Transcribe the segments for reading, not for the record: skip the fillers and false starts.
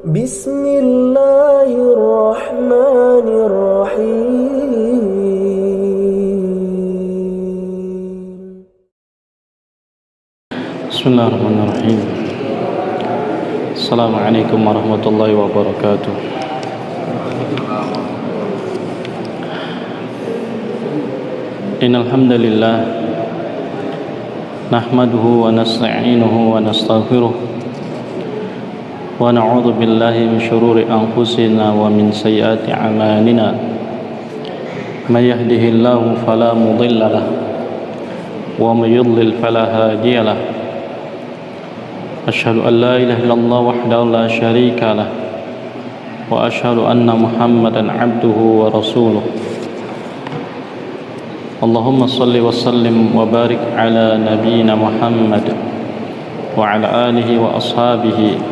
بسم الله الرحمن الرحيم بسم الله الرحمن الرحيم. السلام عليكم ورحمة الله وبركاته. إن الحمد لله نحمده ونستعينه ونستغفره ونعوذ بالله من شرور أنفسنا ومن سيئات أعمالنا. من يهده الله فلا مضل له ومن يضلل فلا هادي له. أشهد أن لا إله إلا الله وحده لا شريك له وأشهد أن محمدا عبده ورسوله. اللهم صل وسلم وبارك على نبينا محمد وعلى آله وأصحابه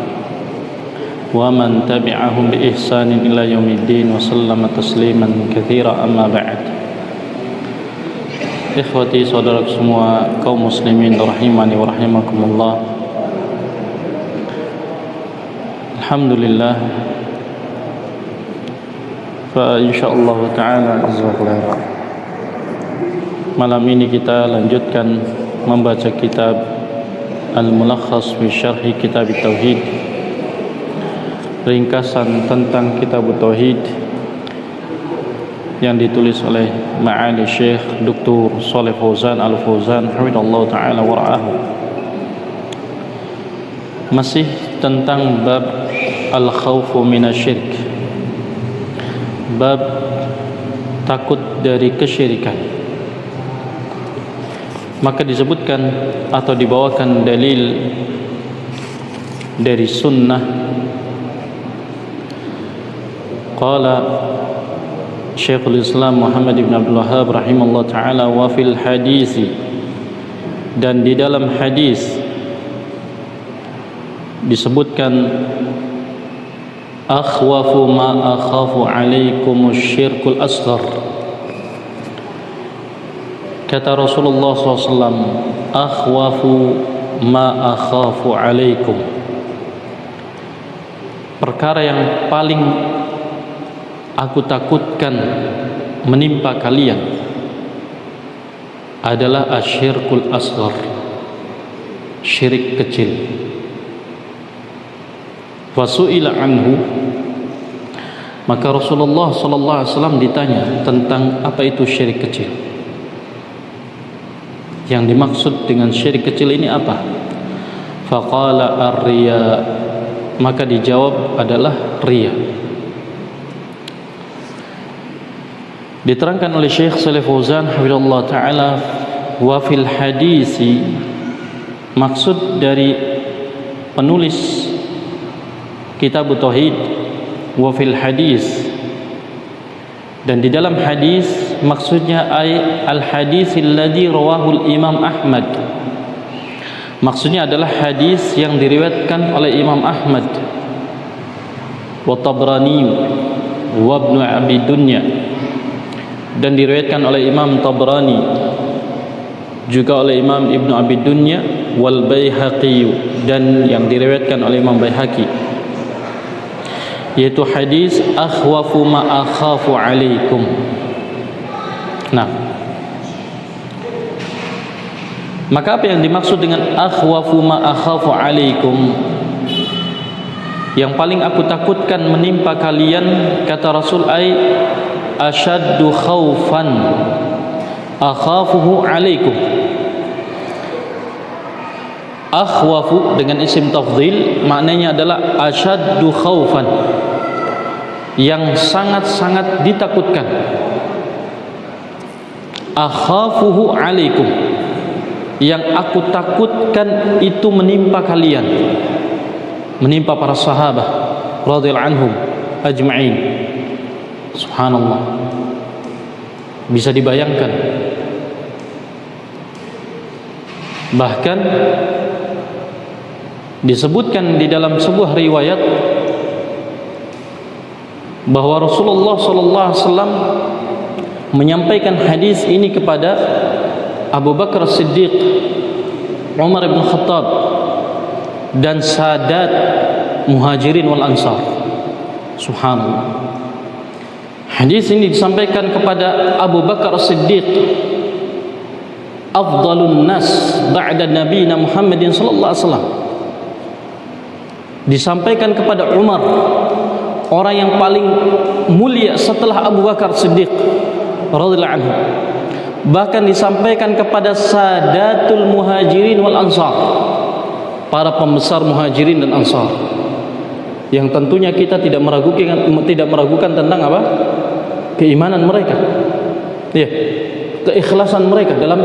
ومن تبعهم بإحسان إلى يوم الدين وسلم تسليما كثيرا. أما بعد. Ikhwati, saudaraku semua kaum muslimin rahimani wa rahimakumullah. Alhamdulillah, fa insyaallah ta'ala azza malam ini kita lanjutkan membaca kitab Al-Mulakhas fi Syarhi Kitab Tauhid, ringkasan tentang kitab Tauhid yang ditulis oleh Ma'ali Syekh Dr. Shalih Fauzan Al-Fauzan hafizallahu ta'ala wa ra'ahu. Masih tentang bab al-khawfu minasyirk, bab takut dari kesyirikan. Maka disebutkan atau dibawakan dalil dari sunnah. Qala Syekhul Islam Muhammad ibn Abdul Wahhab rahimahullah ta'ala, wa fil hadisi, dan di dalam hadis disebutkan, akhwafu ma akhafu alaikumus syirkul asghar. Kata Rasulullah SAW, akhwafu ma akhafu alaikum, perkara yang paling aku takutkan menimpa kalian adalah asyirkul asghar, syirik kecil. Fasu'ila anhu, maka Rasulullah SAW ditanya tentang apa itu syirik kecil. Yang dimaksud dengan syirik kecil ini apa? Faqala ar-riya, maka dijawab adalah riya. Diterangkan oleh Syekh Shalih Fauzan hafizallahu ta'ala, wa fil hadisi, maksud dari penulis kitab Tauhid, wa fil hadis, dan di dalam hadis maksudnya ay al hadis alladhi rawahu Imam Ahmad, maksudnya adalah hadis yang diriwayatkan oleh Imam Ahmad, wa Tabrani wa Ibnu Abi Dunya, dan diriwayatkan oleh Imam Tabrani juga oleh Imam Ibnu Abi Dunya, wal Baihaqi, dan yang diriwayatkan oleh Imam Baihaqi, yaitu hadis akhwafu ma akhafu alaikum. Nah, maka apa yang dimaksud dengan akhwafu ma akhafu alaikum? Yang paling aku takutkan menimpa kalian, kata Rasul, ay asyaddu khawfan akhafuhu alaikum. Akhwafu dengan isim tafdhil maknanya adalah asyaddu khawfan, yang sangat-sangat ditakutkan. Akhafuhu alaikum, yang aku takutkan itu menimpa kalian, menimpa para sahabat radhiyallahu anhum ajma'in. Subhanallah, bisa dibayangkan. Bahkan disebutkan di dalam sebuah riwayat bahwa Rasulullah SAW menyampaikan hadis ini kepada Abu Bakar Siddiq, Umar bin Khattab, dan Sadat Muhajirin wal Ansar. Subhanallah. Hadis ini disampaikan kepada Abu Bakar As-Siddiq, afdalun nas ba'da nabiyina Muhammadin sallallahu alaihi wasallam. Disampaikan kepada Umar, orang yang paling mulia setelah Abu Bakar Siddiq radhiyallahu anhu. Bahkan disampaikan kepada Sadatul Muhajirin wal Ansar, para pembesar Muhajirin dan Ansar, yang tentunya kita tidak meragukan tentang apa? Keimanan mereka, ya, keikhlasan mereka dalam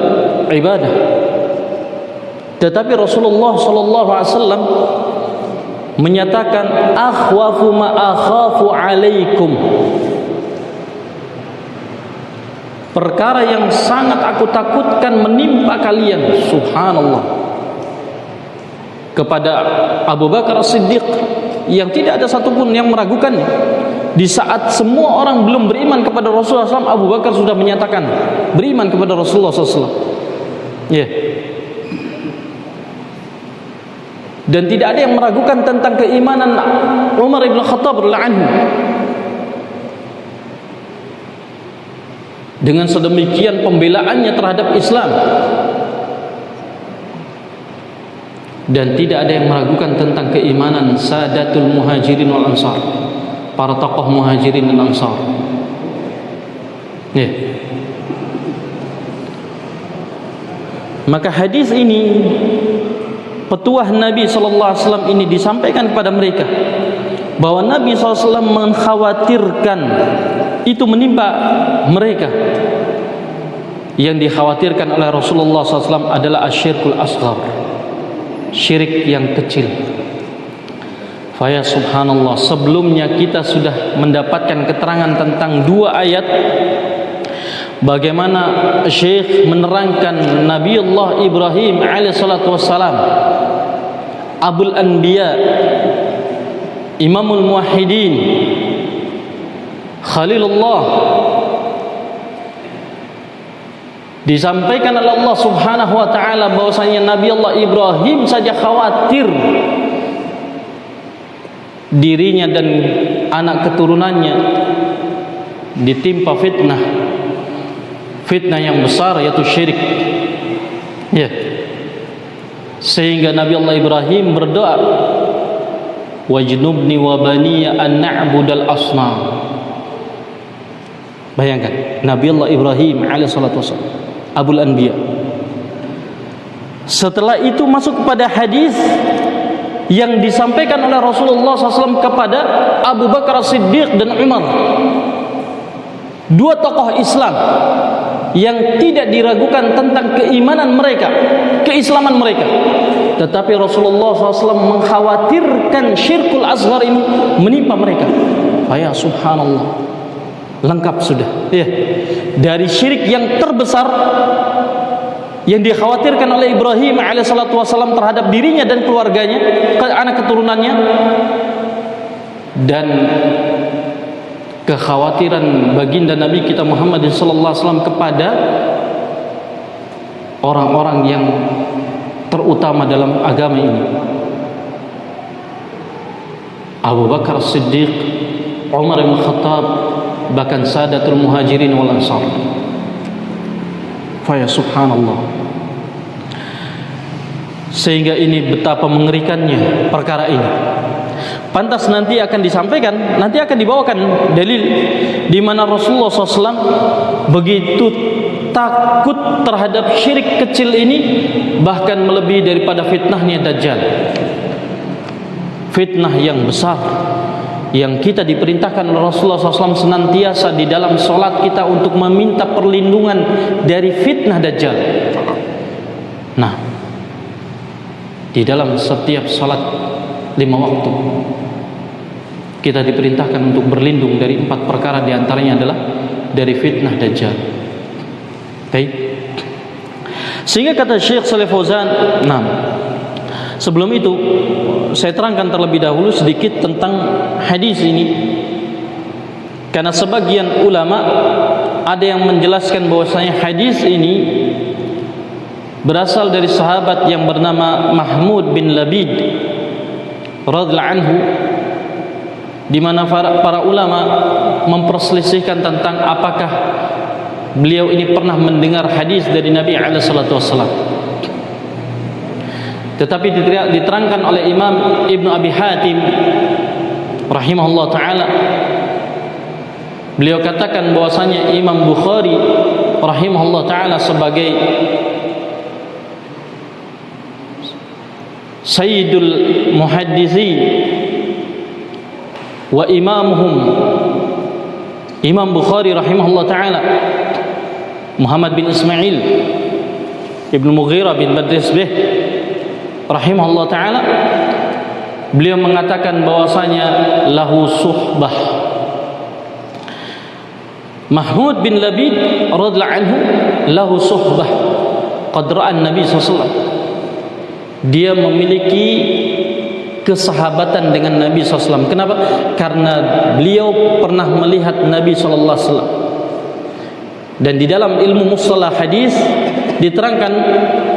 ibadah. Tetapi Rasulullah sallallahu alaihi wasallam menyatakan, akhwafu ma akhafu alaikum, perkara yang sangat aku takutkan menimpa kalian. Subhanallah. Kepada Abu Bakar As-Siddiq yang tidak ada satupun yang meragukannya. Di saat semua orang belum beriman kepada Rasulullah SAW, Abu Bakar sudah menyatakan beriman kepada Rasulullah SAW. Ya. Dan tidak ada yang meragukan tentang keimanan Umar ibn Khattab radhiyallahu anhu. Dengan sedemikian pembelaannya terhadap Islam, dan tidak ada yang meragukan tentang keimanan Sadatul Muhajirin wal Ansar, para tokoh Muhajirin dan Ansar. Ya. Maka hadis ini, petuah Nabi sallallahu alaihi wasallam ini disampaikan kepada mereka bahwa Nabi sallallahu alaihi wasallam mengkhawatirkan itu menimpa mereka. Yang dikhawatirkan oleh Rasulullah SAW adalah asyirkul asghar, syirik yang kecil. Faya subhanallah, sebelumnya kita sudah mendapatkan keterangan tentang dua ayat, bagaimana Syekh menerangkan Nabiullah Ibrahim alaihissalatu wassalam, Abul Anbiya, Imamul Muwahhidin, Khalilullah. Disampaikan oleh Allah Subhanahu wa taala bahwasanya Nabi Allah Ibrahim saja khawatir dirinya dan anak keturunannya ditimpa fitnah yang besar, yaitu syirik. Ya. Sehingga Nabi Allah Ibrahim berdoa, wajnubni wa baniya an na'budal asnam. Bayangkan Nabi Allah Ibrahim alaihissalatu wassalam, Abul Anbiya. Setelah itu masuk kepada hadis yang disampaikan oleh Rasulullah SAW kepada Abu Bakar Siddiq dan Umar, dua tokoh Islam yang tidak diragukan tentang keimanan mereka, keislaman mereka. Tetapi Rasulullah SAW mengkhawatirkan syirkul asghar ini menimpa mereka. Ya subhanallah, lengkap sudah, ya. Dari syirik yang terbesar yang dikhawatirkan oleh Ibrahim alaihissalatu wassalam terhadap dirinya dan keluarganya, anak keturunannya, dan kekhawatiran baginda Nabi kita Muhammad sallallahu alaihi wasallam kepada orang-orang yang terutama dalam agama ini. Abu Bakar Siddiq, Umar bin Khattab, bahkan Sadatul Muhajirin wal Ansar. Faya subhanallah. Sehingga ini betapa mengerikannya perkara ini. Pantas nanti akan disampaikan, nanti akan dibawakan dalil di mana Rasulullah SAW begitu takut terhadap syirik kecil ini, bahkan melebihi daripada fitnahnya Dajjal. Fitnah yang besar yang kita diperintahkan oleh Rasulullah SAW senantiasa di dalam solat kita untuk meminta perlindungan dari fitnah Dajjal. Nah, di dalam setiap solat 5 waktu kita diperintahkan untuk berlindung dari 4 perkara, diantaranya adalah dari fitnah Dajjal. Baik. Sehingga kata Syekh Shalih Fauzan, nah, sebelum itu saya terangkan terlebih dahulu sedikit tentang hadis ini, karena sebagian ulama ada yang menjelaskan bahwasanya hadis ini berasal dari sahabat yang bernama Mahmud bin Labid radhiyallahu anhu, di mana para ulama memperselisihkan tentang apakah beliau ini pernah mendengar hadis dari Nabi alaihi salatu wasallam. Tetapi diterangkan oleh Imam Ibnu Abi Hatim rahimahullah taala, beliau katakan bahwasanya Imam Bukhari rahimahullah taala sebagai Sayyidul Muhadditsin wa imamuhum, Imam Bukhari rahimahullah taala Muhammad bin Ismail Ibnu Mughirah bin Badrisbih rahimahullah taala, beliau mengatakan bahwasanya lahu suhbah. Mahmud bin Labid radhiyallahu anhu lahu suhbah qad ra'a an-nabi sallallahu alaihi wasallam, dia memiliki kesahabatan dengan Nabi SAW. Kenapa? Karena beliau pernah melihat Nabi SAW. Dan di dalam ilmu mustalah hadis diterangkan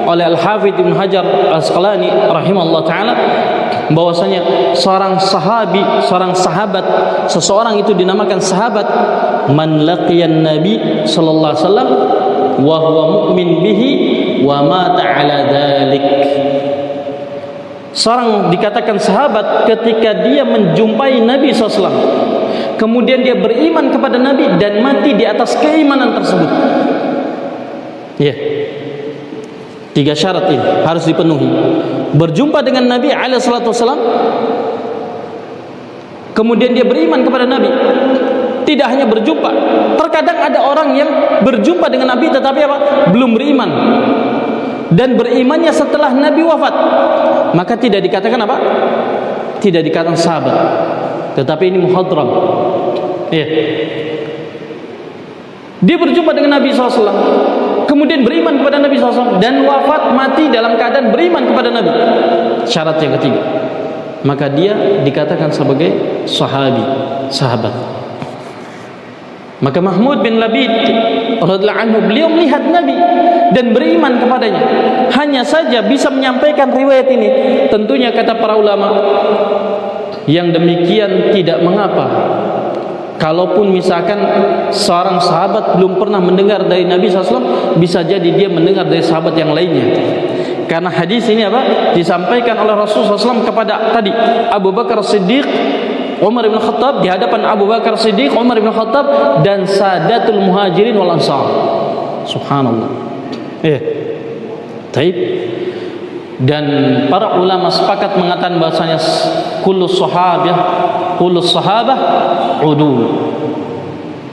oleh Al-Hafidz Ibnu Hajar Al-Asqalani rahimahullah taala bahwasanya seorang sahabat, seseorang itu dinamakan sahabat man laqiyan Nabi sallallahu alaihi wasallam wa huwa mu'min bihi wa mata ala dzalik. Seorang dikatakan sahabat ketika dia menjumpai Nabi SAW, kemudian dia beriman kepada Nabi dan mati di atas keimanan tersebut. Ya, 3 syarat ini harus dipenuhi. Berjumpa dengan Nabi SAW, kemudian dia beriman kepada Nabi. Tidak hanya berjumpa, terkadang ada orang yang berjumpa dengan Nabi tetapi apa? Belum beriman, dan berimannya setelah Nabi wafat, maka tidak dikatakan apa? Tidak dikatakan sahabat, tetapi ini muhadram. Ya. Dia berjumpa dengan Nabi SAW, kemudian beriman kepada Nabi SAW, dan wafat mati dalam keadaan beriman kepada Nabi. Syarat yang ketiga, maka dia dikatakan sebagai sahabat. Maka Mahmud bin Labid radhiyallahu anhu, beliau melihat Nabi dan beriman kepadanya. Hanya saja bisa menyampaikan riwayat ini, tentunya kata para ulama, yang demikian tidak mengapa. Kalaupun misalkan seorang sahabat belum pernah mendengar dari Nabi SAW, bisa jadi dia mendengar dari sahabat yang lainnya. Karena hadis ini apa? Disampaikan oleh Rasulullah SAW kepada tadi Abu Bakar Siddiq, Umar bin Khattab, di hadapan Abu Bakar Siddiq, Umar bin Khattab, dan Sadatul Muhajirin wal Ansar. Subhanallah. Taib. Dan para ulama sepakat mengatakan bahasanya kullu sahabah udul.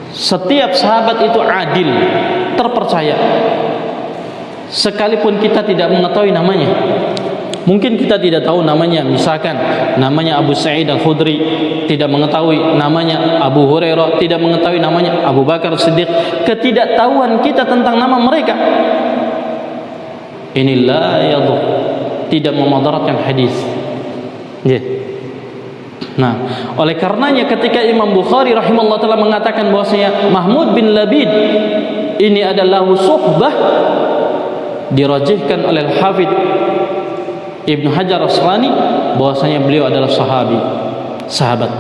Setiap sahabat itu adil, terpercaya. Sekalipun kita tidak mengetahui namanya. Mungkin kita tidak tahu namanya, misalkan namanya Abu Sa'id Al-Khudri, tidak mengetahui namanya Abu Hurairah, tidak mengetahui namanya Abu Bakar Siddiq. Ketidaktahuan kita tentang nama mereka ini la yadur, tidak memudaratkan hadis. Nah, oleh karenanya ketika Imam Bukhari rahimahullah taala mengatakan bahwasanya Mahmud bin Labid ini adalah suhbah, dirajihkan oleh Al-Hafidz Ibnu Hajar Al-Asqalani bahwasanya beliau adalah sahabat.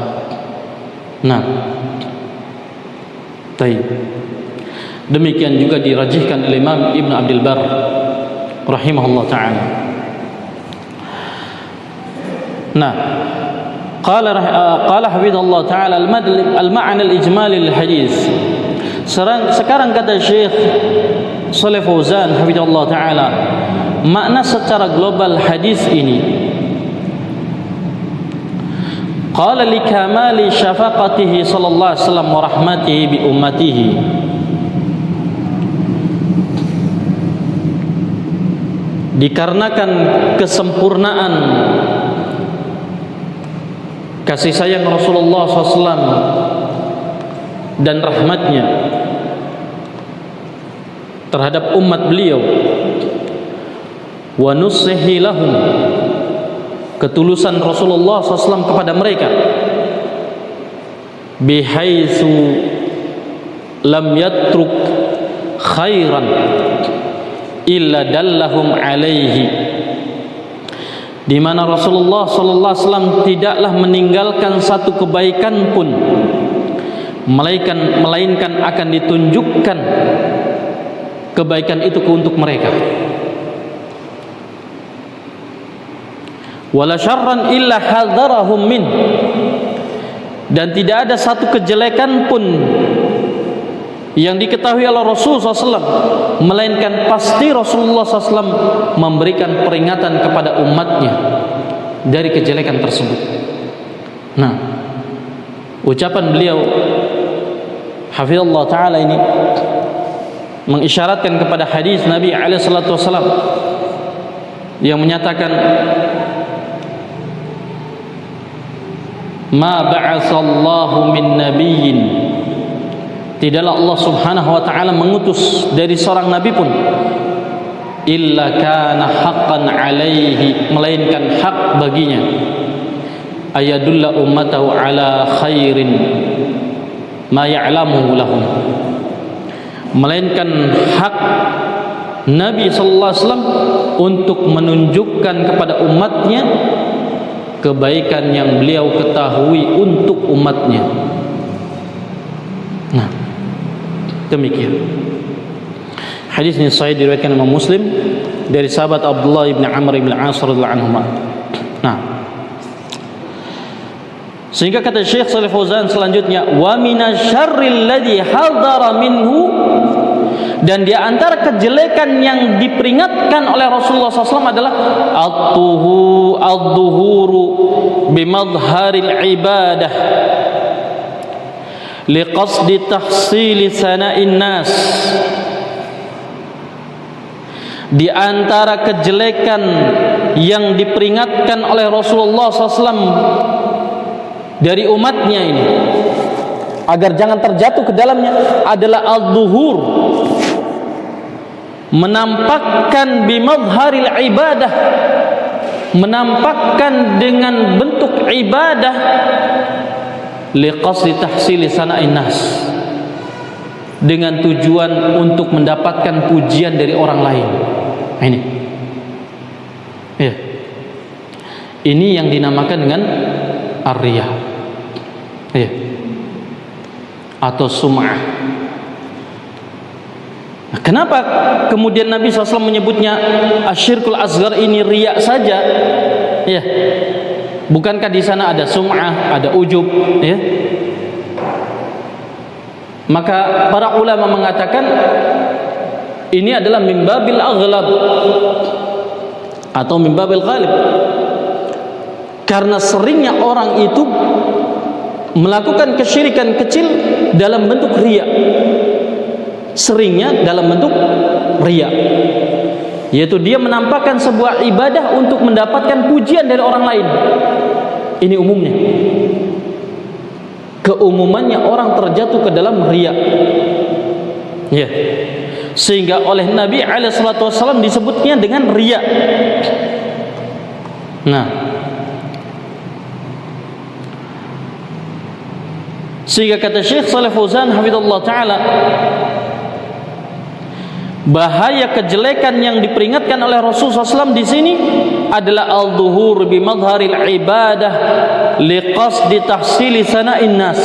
Nah, demikian juga dirajihkan oleh Imam Ibnu Abdul Bar rahimahullah taala. Nah, qala hafizallahu taala al-ma'na al-ijmali lil hadis. Sekarang kata Syekh Shalih Fauzan hafizallahu taala, makna secara global hadis ini, qala li kamali syafaqatihi sallallahu alaihi wasallam wa rahmatihi bi ummatihi, dikarenakan kesempurnaan kasih sayang Rasulullah SAW dan rahmatnya terhadap umat beliau, wa nusihi lahum, ketulusan Rasulullah SAW kepada mereka, bihaitsu lam yatruk khairan illa dallahum alaihi, di mana Rasulullah sallallahu alaihi wasallam tidaklah meninggalkan satu kebaikan pun melainkan akan ditunjukkan kebaikan itu untuk mereka. Wala syarran illa hadzarahum min, dan tidak ada satu kejelekan pun yang diketahui oleh Rasulullah SAW, melainkan pasti Rasulullah SAW memberikan peringatan kepada umatnya dari kejelekan tersebut. Nah, ucapan beliau hafizallah ta'ala ini mengisyaratkan kepada hadis Nabi SAW yang menyatakan, ma ba'atsallahu min nabiyyin, tidaklah Allah subhanahu wa ta'ala mengutus dari seorang nabi pun illa kana haqqan alaihi, melainkan hak baginya ayadulla ummatahu ala khairin ma ya'lamuhu lahum, melainkan hak Nabi sallallahu alaihi wasallam untuk menunjukkan kepada umatnya kebaikan yang beliau ketahui untuk umatnya. Nah, demikian. Hadis ini sahih diriwayatkan Imam Muslim dari sahabat Abdullah bin Amr bin Al-As radhiyallahu anhu. Nah, sehingga kata Syekh Shalih Fauzan selanjutnya, wa minasyarril ladzi hadzara minhu, dan di antara kejelekan yang diperingatkan oleh Rasulullah SAW adalah ad-duhuru bimadharil ibadah liqasdi tahsili sana'in nas. Di antara kejelekan yang diperingatkan oleh Rasulullah SAW dari umatnya ini agar jangan terjatuh ke dalamnya adalah al-duhur, menampakkan bimadharil ibadah, menampakkan dengan bentuk ibadah liqasdi tahsili sana'in nas, dengan tujuan untuk mendapatkan pujian dari orang lain. Ini ya, ini yang dinamakan dengan ar-riya ya, atau sum'ah. Nah, kenapa kemudian Nabi SAW menyebutnya asyirkul asghar ini riya saja ya? Bukankah di sana ada sum'ah, ada ujub ya? Maka para ulama mengatakan ini adalah mimbabil aghlab atau mimbabil ghalib, karena seringnya orang itu melakukan kesyirikan kecil dalam bentuk riya. Seringnya dalam bentuk riya, yaitu dia menampakkan sebuah ibadah untuk mendapatkan pujian dari orang lain. Ini umumnya, keumumannya orang terjatuh ke dalam riya ya, sehingga oleh Nabi SAW disebutnya dengan riya. Nah, sehingga kata Syekh Shalih Fauzan hafizallahu ta'ala, bahaya kejelekan yang diperingatkan oleh Rasulullah SAW di sini adalah al-dhuhur bi madharil ibadah liqasdi tahsili sana'in nas,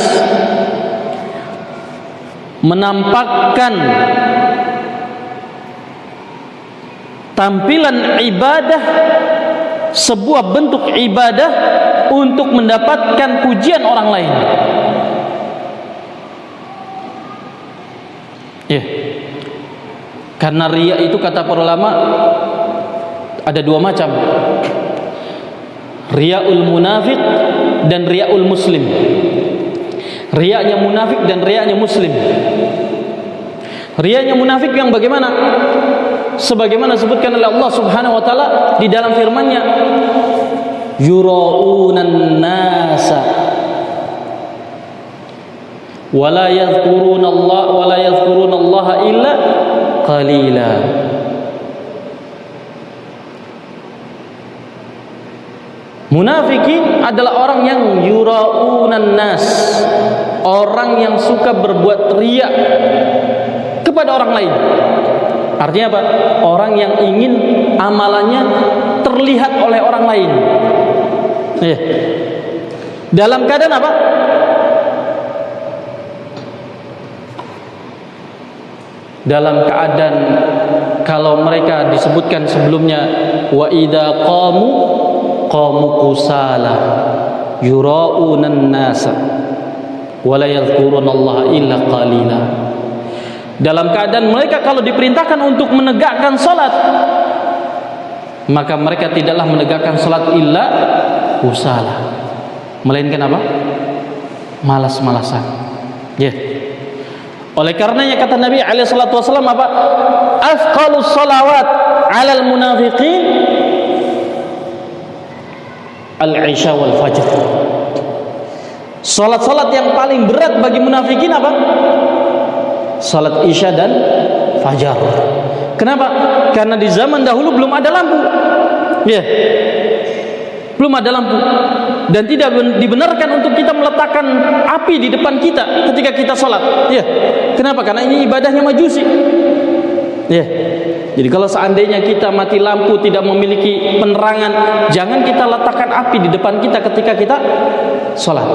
menampakkan tampilan ibadah, sebuah bentuk ibadah untuk mendapatkan pujian orang lain ya. Karena riya itu kata para ulama ada dua macam, riyaul munafiq dan riyaul muslim. Riyanya munafik dan riyanya muslim. Riyanya munafik yang bagaimana? Sebagaimana disebutkan oleh Allah Subhanahu wa taala di dalam firman-Nya, yuraunan nasa wala yadhkuruna Allah illa qalila. Munafikin adalah orang yang yuraunan nas, orang yang suka berbuat riya kepada orang lain. Artinya apa? Orang yang ingin amalannya terlihat oleh orang lain. Ya. Dalam keadaan apa? Dalam keadaan kalau mereka disebutkan sebelumnya wa idza qamu kusala yura'unan nasa wa la yadhkurunallaha illa qalila. Dalam keadaan mereka kalau diperintahkan untuk menegakkan salat, maka mereka tidaklah menegakkan salat illa kusala, melainkan apa? Malas-malasan. Ya. Oleh karenanya kata Nabi alaihi salatu wasallam apa? Afqalus salawat 'alal munafiqin al-isya wal fajr. Salat-salat yang paling berat bagi munafikin apa? Salat isya dan fajar. Kenapa? Karena di zaman dahulu belum ada lampu. Ya. Belum ada lampu. Dan tidak dibenarkan untuk kita meletakkan api di depan kita ketika kita sholat. Ya. Kenapa? Karena ini ibadahnya Majusi. Ya. Jadi kalau seandainya kita mati lampu, tidak memiliki penerangan, jangan kita letakkan api di depan kita ketika kita sholat.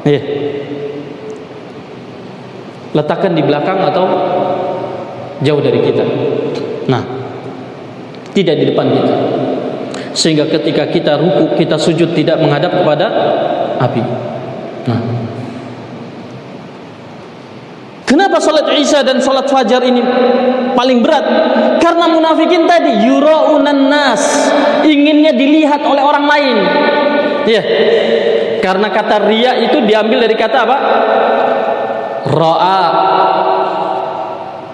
Ya. Letakkan di belakang atau jauh dari kita. Nah, tidak di depan kita. Sehingga ketika kita ruku, kita sujud tidak menghadap kepada api. Nah, kenapa salat Isya dan salat Fajar ini paling berat? Karena munafikin tadi yura'unan nas, inginnya dilihat oleh orang lain. Ya. Karena kata riya itu diambil dari kata apa? Ra'a,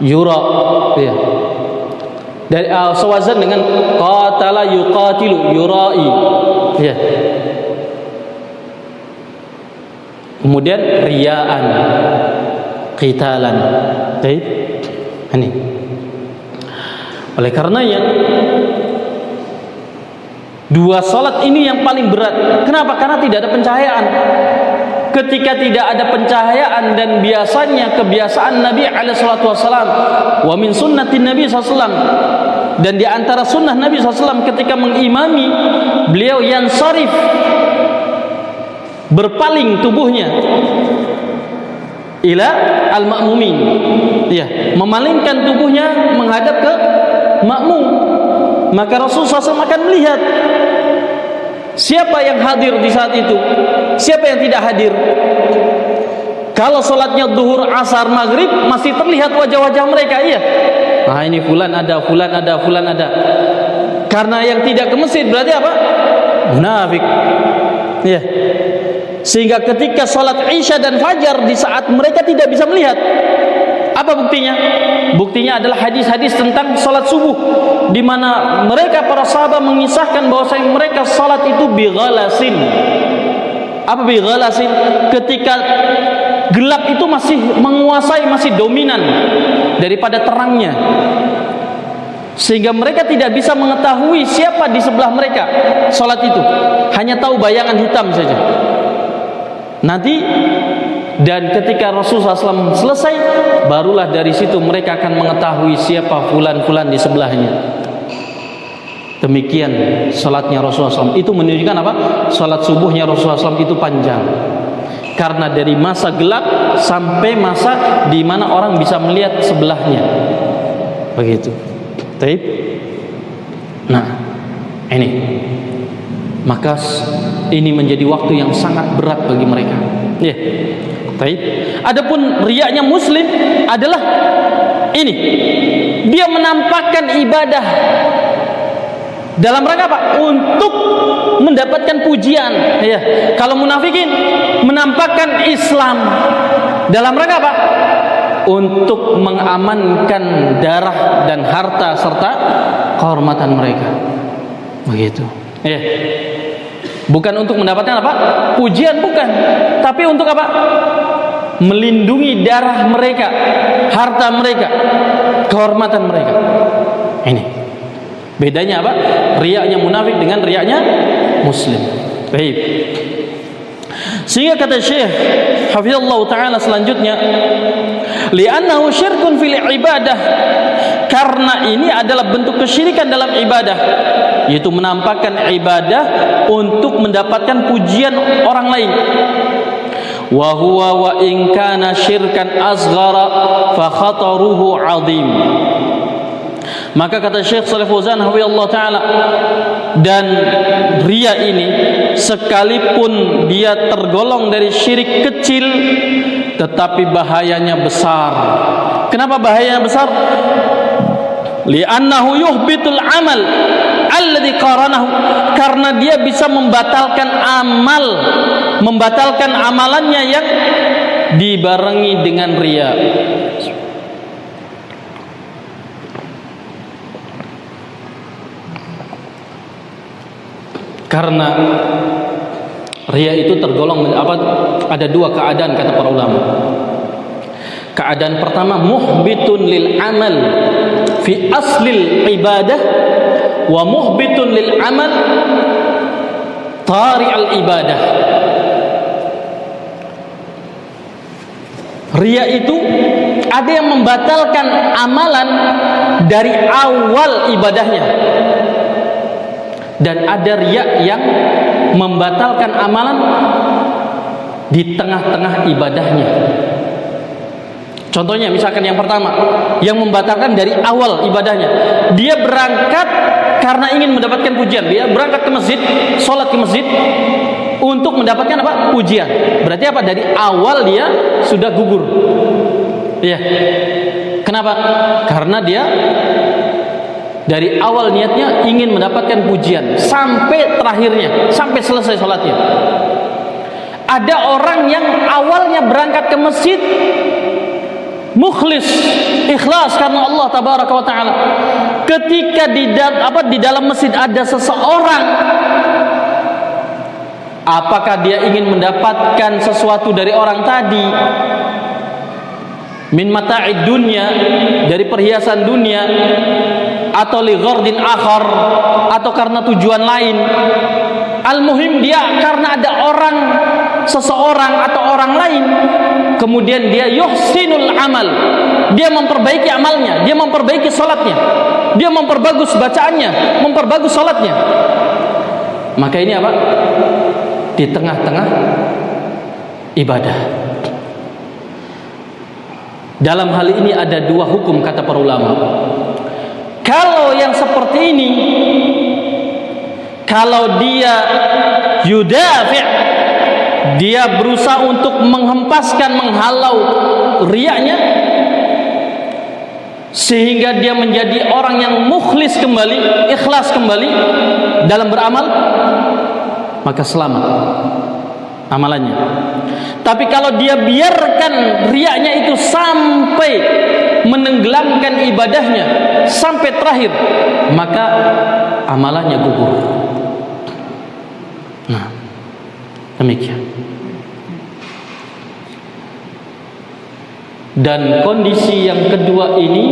yura. Ya. Dari sewazan dengan qatala yuqatilu, yura'i. Ya. Kemudian riya'an, qitalan. Baik. Ini. Oleh karenanya dua salat ini yang paling berat. Kenapa? Karena tidak ada pencahayaan. Ketika tidak ada pencahayaan dan biasanya kebiasaan Nabi alaihi salatu wasallam, wa min sunnatin Nabi sallallahu alaihi wasallam, dan di antara sunnah Nabi sallallahu alaihi wasallam ketika mengimami, beliau yansarif, berpaling tubuhnya ila al-ma'mumin, ya, memalingkan tubuhnya menghadap ke makmum. Maka Rasulullah SAW akan melihat siapa yang hadir di saat itu, siapa yang tidak hadir. Kalau sholatnya duhur, asar, maghrib, masih terlihat wajah-wajah mereka, iya. Nah, ini fulan ada, fulan ada, fulan ada. Karena yang tidak ke masjid berarti apa? Munafik. Iya. Sehingga ketika sholat Isya dan Fajar di saat mereka tidak bisa melihat, apa buktinya? Buktinya adalah hadis-hadis tentang sholat subuh, di mana mereka para sahabat mengisahkan bahwasanya mereka sholat itu bighalasin. Apa bighalasin? Ketika gelap itu masih menguasai, masih dominan daripada terangnya, sehingga mereka tidak bisa mengetahui siapa di sebelah mereka sholat itu, hanya tahu bayangan hitam saja. Nanti dan ketika Rasulullah SAW selesai, barulah dari situ mereka akan mengetahui siapa fulan-fulan di sebelahnya. Demikian salatnya Rasulullah SAW. Itu menunjukkan apa? Salat subuhnya Rasulullah SAW itu panjang. Karena dari masa gelap sampai masa di mana orang bisa melihat sebelahnya. Begitu. Baik. Nah, ini. Maka ini menjadi waktu yang sangat berat bagi mereka. Ya. Baik. Adapun riyanya muslim adalah ini. Dia menampakkan ibadah dalam rangka apa? Untuk mendapatkan pujian. Ya. Kalau munafikin menampakkan Islam dalam rangka apa? Untuk mengamankan darah dan harta serta kehormatan mereka. Begitu. Ya. Bukan untuk mendapatkan apa? Pujian, bukan. Tapi untuk apa? Melindungi darah mereka, harta mereka, kehormatan mereka. Ini bedanya apa? Riyanya munafik dengan riyanya muslim. Baik. Sehingga kata Syekh hafizallahu taala selanjutnya, li'annahu syirkun fil ibadah, karena ini adalah bentuk kesyirikan dalam ibadah. yaitu menampakkan ibadah untuk mendapatkan pujian orang lain. Wa huwa wa in kana syirkan asghara fa khataruhu 'azim. Maka kata Syekh Shalih Fauzan hafizallahu taala, dan riya ini sekalipun dia tergolong dari syirik kecil, tetapi bahayanya besar. Kenapa bahayanya besar? Li'annahu yuhbitul amal alladhi qaranahu, karena dia bisa membatalkan amalannya yang dibarengi dengan riya. Karena riya itu tergolong ada dua keadaan kata para ulama. Keadaan pertama, muhbitun lil amal fi aslil ibadah, wa muhbitun lil amal tari'al ibadah. Riya itu ada yang membatalkan amalan dari awal ibadahnya, dan ada riya yang membatalkan amalan di tengah-tengah ibadahnya. Contohnya misalkan yang pertama, yang membatalkan dari awal ibadahnya. Dia berangkat karena ingin mendapatkan pujian. Dia berangkat ke masjid, sholat ke masjid untuk mendapatkan apa? Pujian. Berarti apa? Dari awal dia sudah gugur. Iya. Kenapa? Karena dia dari awal niatnya ingin mendapatkan pujian sampai terakhirnya, sampai selesai sholatnya. Ada orang yang awalnya berangkat ke masjid mukhlis, ikhlas karena Allah tabaraka wa taala. Ketika di dalam masjid ada seseorang, apakah dia ingin mendapatkan sesuatu dari orang tadi? Min mata'id dunya, dari perhiasan dunia, atau li ghardin akhar, atau karena tujuan lain. Al-muhim dia karena ada orang, seseorang atau orang lain, kemudian dia yuhsinul amal, dia memperbaiki amalnya, dia memperbaiki salatnya, dia memperbagus bacaannya, memperbagus salatnya. Maka ini apa? Di tengah-tengah ibadah. Dalam hal ini ada dua hukum kata para ulama. Kalau yang seperti ini, kalau dia yudafi', dia berusaha untuk menghempaskan, menghalau riyanya, sehingga dia menjadi orang yang mukhlis kembali, ikhlas kembali dalam beramal, maka selamat amalannya. Tapi kalau dia biarkan riyanya itu sampai menenggelamkan ibadahnya sampai terakhir, maka amalannya gugur. Nah, demikian. Dan kondisi yang kedua ini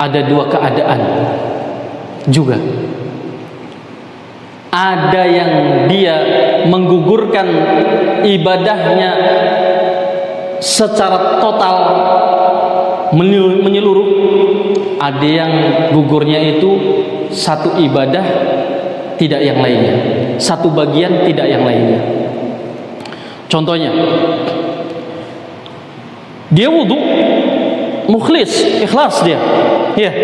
ada dua keadaan juga. Ada yang dia menggugurkan ibadahnya secara total, menyeluruh. Ada yang gugurnya itu satu ibadah, tidak yang lainnya, satu bagian tidak yang lainnya. Contohnya, dia wudu mukhlis, ikhlas dia, ya.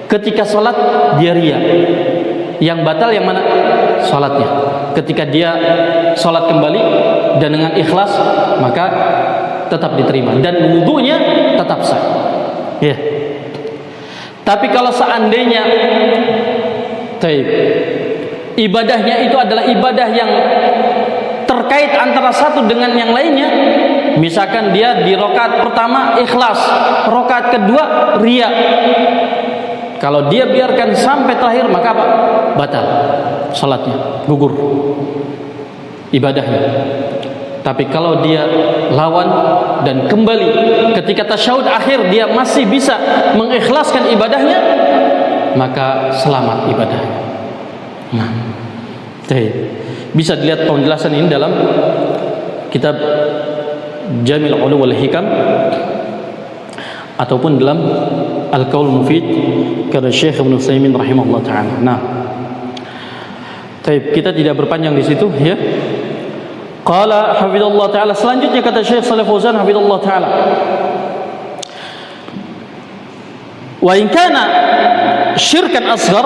Ketika sholat dia riya. Yang batal yang mana? Sholatnya. Ketika dia sholat kembali dan dengan ikhlas, maka tetap diterima dan wudunya tetap sah. Ya. Tapi kalau seandainya ibadahnya itu adalah ibadah yang terkait antara satu dengan yang lainnya, misalkan dia di rakaat pertama ikhlas, rakaat kedua riya, kalau dia biarkan sampai terakhir, maka apa? Batal salatnya, gugur ibadahnya. Tapi kalau dia lawan dan kembali ketika tasyahud akhir dia masih bisa mengikhlaskan ibadahnya, maka selamat ibadahnya. Nah, bisa dilihat penjelasan ini dalam kitab Jamil Ulum wal Hikam ataupun dalam Al-Qaul Mufid kata Syekh Ibnu Utsaimin rahimahullah taala. Nah, baik, kita tidak berpanjang di situ ya. Qala hafizallahu taala, selanjutnya kata Syekh Shalih Fauzan hafizallahu taala, wa in kana syirkan asghar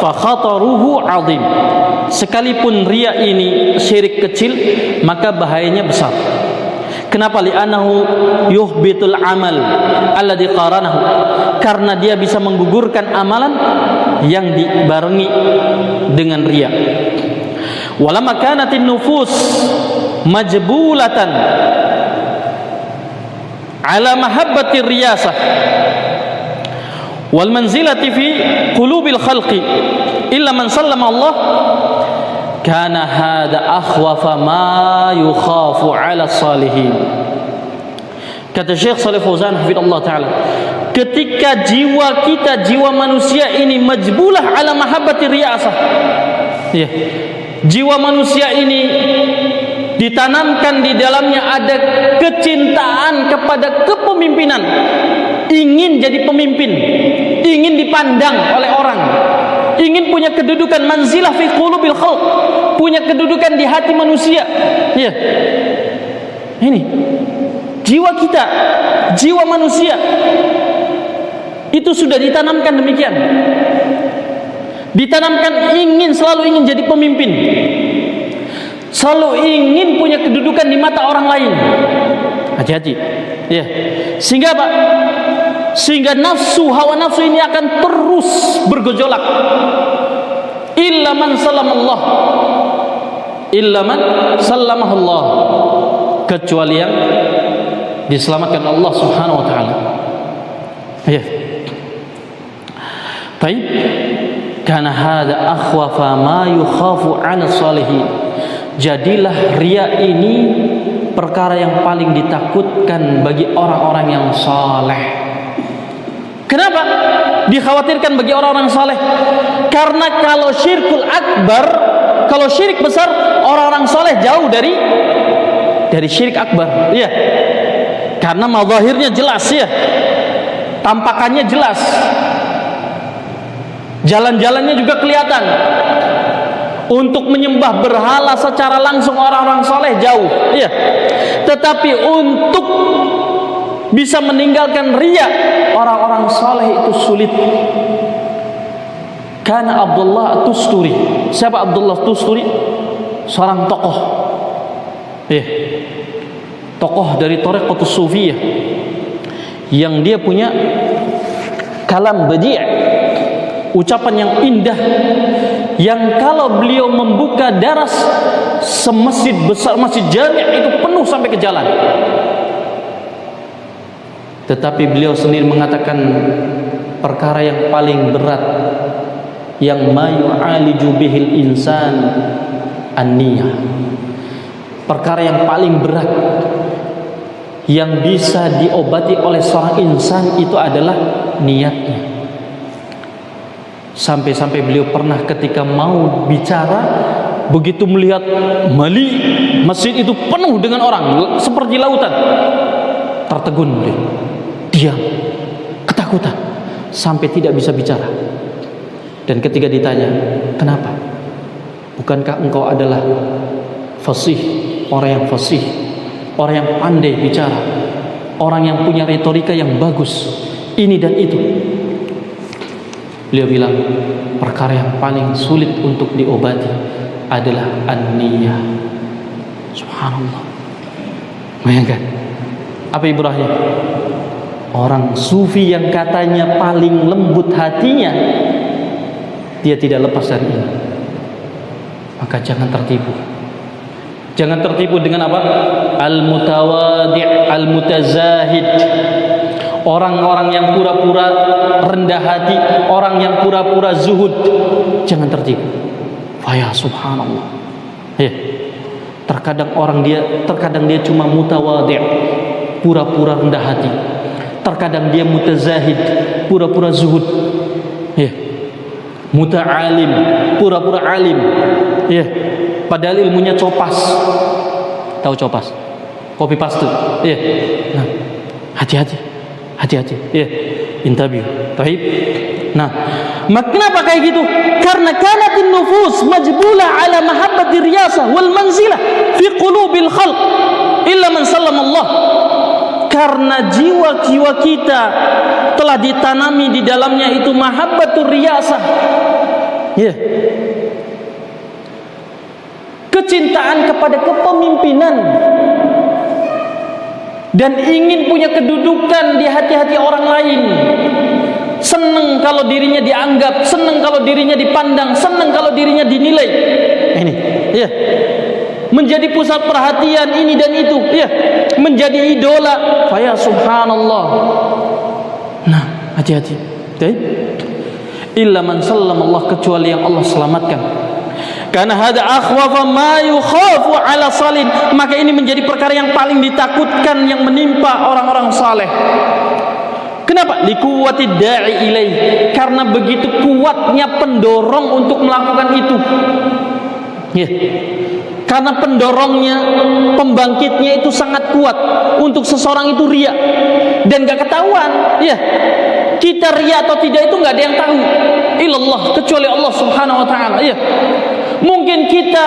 fa khataruhu 'azim. Sekalipun riya ini syirik kecil, maka bahayanya besar. Kenapa? Li'annahu yuhbitul amal alladhi qaranahu. Karena dia bisa menggugurkan amalan yang dibarengi dengan riya. Walamma kanatin nufus majbulatan ala mahabbati riyasah wal manzilati fi qulubil khalqi illa man sallama Allah, kana hada akhwafa ma yukhafu ala salihin. Kata Syekh Shalih Fauzan hafizallahu taala, ketika jiwa kita, jiwa manusia ini majbulah ala mahabbati riyasah, ya, jiwa manusia ini ditanamkan di dalamnya ada kecintaan kepada kepemimpinan, ingin jadi pemimpin, ingin dipandang oleh orang, ingin punya kedudukan manzilah fi qulubil khalq, punya kedudukan di hati manusia. Ya. Ini jiwa kita, jiwa manusia itu sudah ditanamkan demikian. Ditanamkan selalu ingin jadi pemimpin, selalu ingin punya kedudukan di mata orang lain. Hati-hati. Ya. Sehingga apa? Sehingga hawa nafsu ini akan terus bergejolak. Illa man sallamallah, illa man sallamahullah, kecuali yang diselamatkan Allah Subhanahu wa taala. Ya. Baik. Karena hada akhwafa ma yukhafu 'ala salihin. Jadilah riya ini perkara yang paling ditakutkan bagi orang-orang yang saleh. Kenapa dikhawatirkan bagi orang-orang saleh? Karena kalau syirkul akbar, kalau syirik besar, orang-orang saleh jauh dari syirik akbar. Iya. Karena mazahirnya jelas ya. Tampakannya jelas. Jalan-jalannya juga kelihatan. Untuk menyembah berhala secara langsung orang-orang saleh jauh. Iya. Tetapi untuk bisa meninggalkan riya, orang-orang saleh itu sulit. Karena Abdullah At-Tusturi. Siapa Abdullah At-Tusturi? Seorang tokoh. Iya. Tokoh dari Thariqatus Sufiyah. Yang dia punya kalam badi', ucapan yang indah, yang kalau beliau membuka daras semasjid besar, masjid jami' itu penuh sampai ke jalan. Tetapi beliau sendiri mengatakan perkara yang paling berat yang mayu'aliju bihil insan an-niyah, perkara yang paling berat yang bisa diobati oleh seorang insan itu adalah niatnya. Sampai-sampai beliau pernah ketika mau bicara, begitu melihat masjid itu penuh dengan orang seperti lautan, tertegun beliau, diam, ketakutan, sampai tidak bisa bicara. Dan ketika ditanya, kenapa? Bukankah engkau adalah fasih, orang yang fasih, orang yang pandai bicara, orang yang punya retorika yang bagus, ini dan itu. Beliau bilang, perkara yang paling sulit untuk diobati adalah an-niyah. Subhanallah. Bayangkan, apa ibrahnya? Orang sufi yang katanya paling lembut hatinya, dia tidak lepas dari ini. Maka jangan tertipu. Jangan tertipu dengan apa? Al-mutawadi', al-mutazahid. Orang-orang yang pura-pura rendah hati, orang yang pura-pura zuhud. Jangan tertipu. Faya subhanallah. Ya. Terkadang dia cuma mutawadi', pura-pura rendah hati. Terkadang dia mutazahid, pura-pura zuhud. Ya. Muta'alim, pura-pura alim. Ya. Padahal ilmunya copas. Tahu copas? Copy paste. Ya. Nah, hati-hati. Hati-hati. Ya, intabihu. Baik. Nah, kenapa kayak gitu? Karena kanatin nufus majbulah ala mahabbati riyasah wal manzilah fi qulubil khalq illa man sallama Allah. Karena jiwa-jiwa kita telah ditanami di dalamnya itu mahabbatur riyasah. Ya. Kecintaan kepada kepemimpinan dan ingin punya kedudukan di hati-hati orang lain. Senang kalau dirinya dianggap, senang kalau dirinya dipandang, senang kalau dirinya dinilai. Ini, ya. Menjadi pusat perhatian ini dan itu, ya. Menjadi idola. Fa ya subhanallah. Nah, hati-hati. Illa man sallama Allah, kecuali yang Allah selamatkan. Karena hada akhwafa ma yukhafu ala salin, maka ini menjadi perkara yang paling ditakutkan yang menimpa orang-orang saleh. Kenapa? Liquwati da'i ilaih, karena begitu kuatnya pendorong untuk melakukan itu. Ya. Karena pendorongnya, pembangkitnya itu sangat kuat untuk seseorang itu riya dan gak ketahuan. Ya. Kita riya atau tidak itu gak ada yang tahu. Ilallah, kecuali Allah Subhanahu wa taala. Ya. Mungkin kita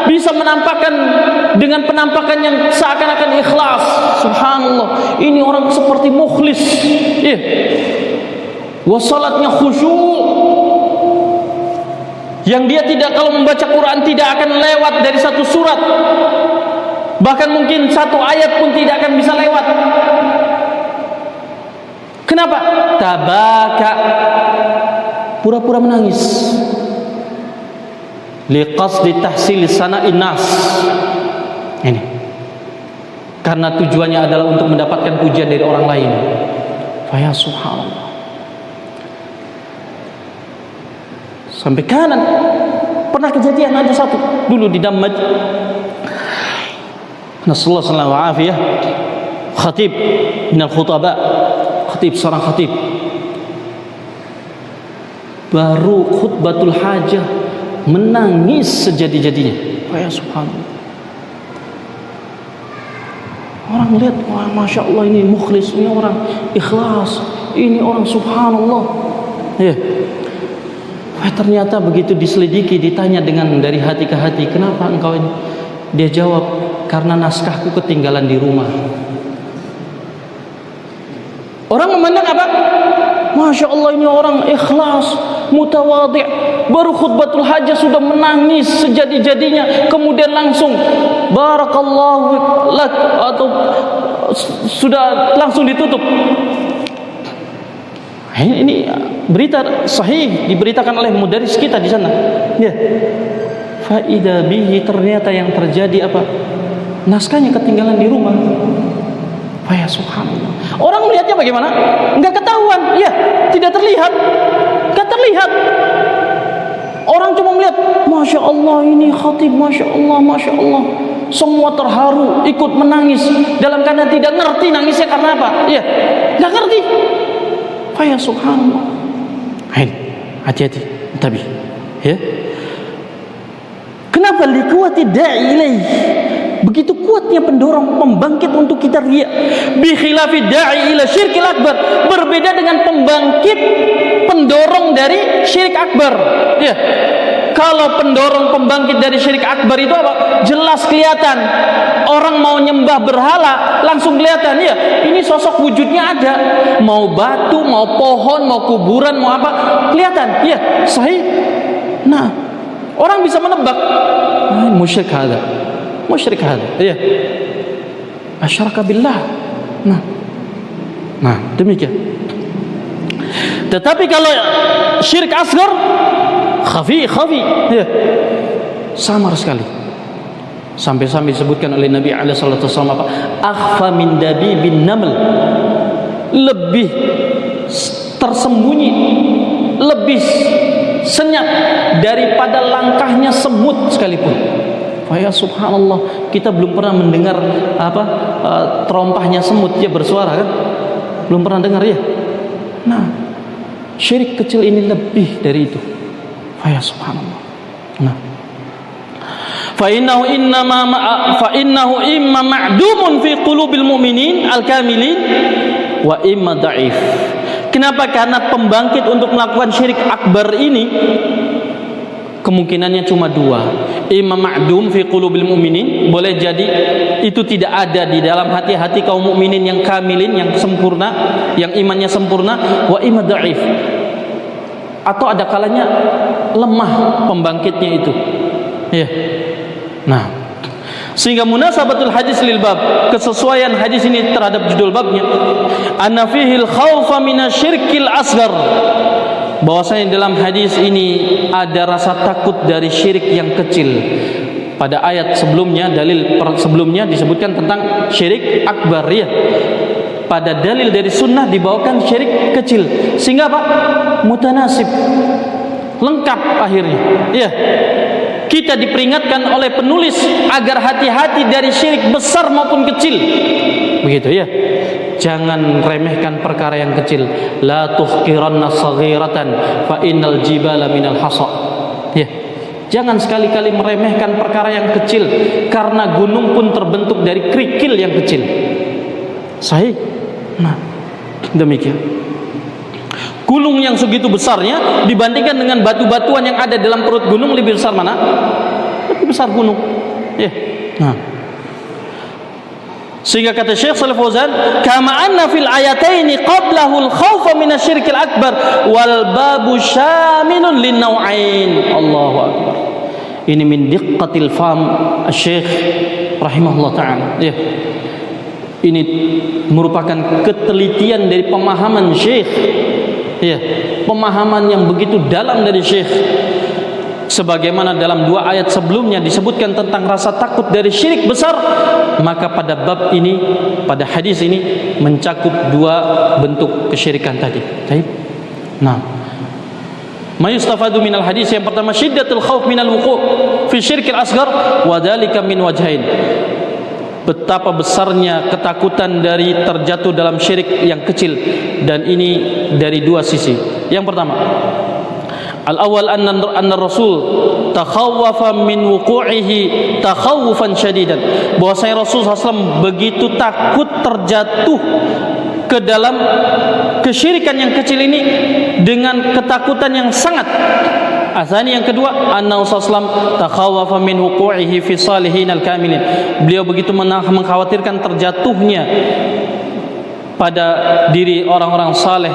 bisa menampakkan dengan penampakan yang seakan-akan ikhlas. Subhanallah, ini orang seperti mukhlis. Ya. Salatnya khusyuk. Yang dia tidak, kalau membaca Quran tidak akan lewat dari satu surat. Bahkan mungkin satu ayat pun tidak akan bisa lewat. Kenapa? Tabaka, pura-pura menangis. Liqasdi tahsil sana'in nas. Ini. Karena tujuannya adalah untuk mendapatkan pujian dari orang lain. Fa ya subhanallah. Sampai kanan. Pernah kejadian ada satu dulu di Dammaj. Nasallahu alaihi wa afiyah. Khatib minal khutaba. Khatib, seorang khatib. Baru khutbatul hajah menangis sejadi-jadinya. Ya subhanallah. Orang lihat, wah masya Allah, ini mukhlis, ini orang ikhlas, ini orang subhanallah. Ya. Ternyata begitu diselidiki, ditanya dengan dari hati ke hati, kenapa engkau ini? Dia jawab, karena naskahku ketinggalan di rumah. Orang memandang apa? Masya Allah, ini orang ikhlas, mutawadhi', baru khutbatul hajah sudah menangis sejadi-jadinya, kemudian langsung barakallahu lak, atau sudah langsung ditutup. Ini berita sahih diberitakan oleh mudaris kita di sana. Ya. Faida bihi, ternyata yang terjadi apa? Naskahnya ketinggalan di rumah. Ya subhanallah. Orang melihatnya bagaimana? Enggak ketahuan. Ya, tidak terlihat. Enggak terlihat. Orang cuma melihat, masya Allah ini khatib, masya Allah, masya Allah. Semua terharu, ikut menangis dalam keadaan tidak ngerti nangisnya karena apa? Ya, enggak ngerti. Ya subhanallah. Hati-hati, tabi. Ya. Kenapa liquwati da'i ilaih? Begitu kuatnya pendorong pembangkit untuk kita riya. Bi khilafi da'i ila syirkil akbar, berbeda dengan pembangkit pendorong dari syirik akbar. Ya. Kalau pendorong pembangkit dari syirik akbar itu apa? Jelas kelihatan. Orang mau nyembah berhala langsung kelihatan, ya. Ini sosok wujudnya ada. Mau batu, mau pohon, mau kuburan, mau apa? Kelihatan. Ya, sahih. Nah, orang bisa menebak. Musyrik hada. Musyrik hada. Ya. Asyaraka billah. Nah, demikian. Tetapi kalau syirik asghar, khafi, ya, samar sekali. Sampai-sampai disebutkan oleh Nabi alaihi salatu wasallam apa? Akhfa min dabibin naml. Lebih tersembunyi, lebih senyap daripada langkahnya semut sekalipun. Ya subhanallah, kita belum pernah mendengar apa terompahnya semut dia bersuara kan? Belum pernah dengar ya. Nah, syirik kecil ini lebih dari itu. Ya subhanallah. Nah, fa innahu imma ma'dumun fi qulubil mu'minin al-kamilin wa imma dhaif. Kenapa? Karena pembangkit untuk melakukan syirik akbar ini kemungkinannya cuma dua. Imam ma'dum fi qulubil mu'minin, boleh jadi itu tidak ada di dalam hati-hati kaum mukminin yang kamilin, yang sempurna, yang imannya sempurna. Wa imma dhaif, atau ada kalanya lemah pembangkitnya itu. Ya. Nah, sehingga munasabatul hadis lil bab, kesesuaian hadis ini terhadap judul babnya, anna fihil khaufa minasyirkil asghar, bahwasanya dalam hadis ini ada rasa takut dari syirik yang kecil. Pada ayat sebelumnya, dalil sebelumnya disebutkan tentang syirik akbar, ya. Pada dalil dari sunnah dibawakan syirik kecil, sehingga apa? Mutanasib, lengkap akhirnya. Ya, kita diperingatkan oleh penulis agar hati-hati dari syirik besar maupun kecil. Begitu ya. Jangan remehkan perkara yang kecil. La tuhqiranna saghiratan fa innal jibala minal hasa. Ya. Jangan sekali-kali meremehkan perkara yang kecil, karena gunung pun terbentuk dari kerikil yang kecil. Sahih. Nah, demikian. Gunung yang segitu besarnya dibandingkan dengan batu-batuan yang ada dalam perut gunung, lebih besar mana? Lebih besar gunung. Ya. Nah. Sehingga kata Syekh Shalih Fauzan, kama anna fil ayataini qablahu al-khawfa min asy-syirkil akbar wal babu syaminun lin naw'ain. Allahu akbar. Ini min diqqatil faham Syekh rahimahullah taala. Ya. Ini merupakan ketelitian dari pemahaman Syekh. Ya, pemahaman yang begitu dalam dari Syekh. Sebagaimana dalam dua ayat sebelumnya disebutkan tentang rasa takut dari syirik besar, maka pada bab ini, pada hadis ini mencakup dua bentuk kesyirikan tadi. Baik. Nah, ma yustafadu minal hadis, yang pertama syiddatul khauf minal wuqu' fi syirkil asghar wa dzalika min wajhain. Betapa besarnya ketakutan dari terjatuh dalam syirik yang kecil, dan ini dari dua sisi. Yang pertama, al-awwal anna Rasul takhawwafa min wuqu'ihi takhawufan syadidan, bahwasanya Rasul SAW begitu takut terjatuh ke dalam kesyirikan yang kecil ini dengan ketakutan yang sangat. Asani, yang kedua, anna Rasulullah takhawwafa min wuqu'ihi fi salihin al-kamilin, beliau begitu mengkhawatirkan terjatuhnya pada diri orang-orang saleh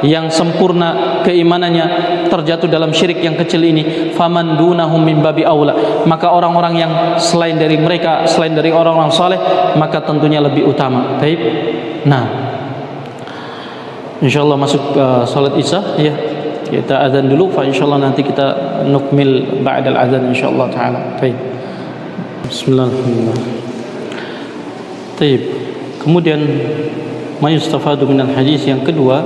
yang sempurna keimanannya terjatuh dalam syirik yang kecil ini. Faman dunahum min babi aula, maka orang-orang yang selain dari mereka, selain dari orang-orang saleh, maka tentunya lebih utama. Baik. Nah, insyaallah masuk salat Isya, ya. Kita azan dulu, fa insyaallah nanti kita nukmil ba'dal azan insyaallah taala. Baik. Bismillahirrahmanirrahim. Baik. Kemudian ma yustafadu minal hadis, yang kedua,